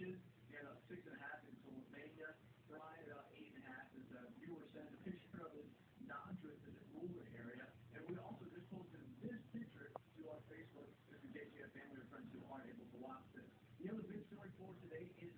inches and 6.5 in Pennsylvania. Brian, 8.5 is a viewer sent a picture of his non-drift in the rural area. And we also just posted this picture to our Facebook just in case you have family or friends who aren't able to watch this. The other big story for today is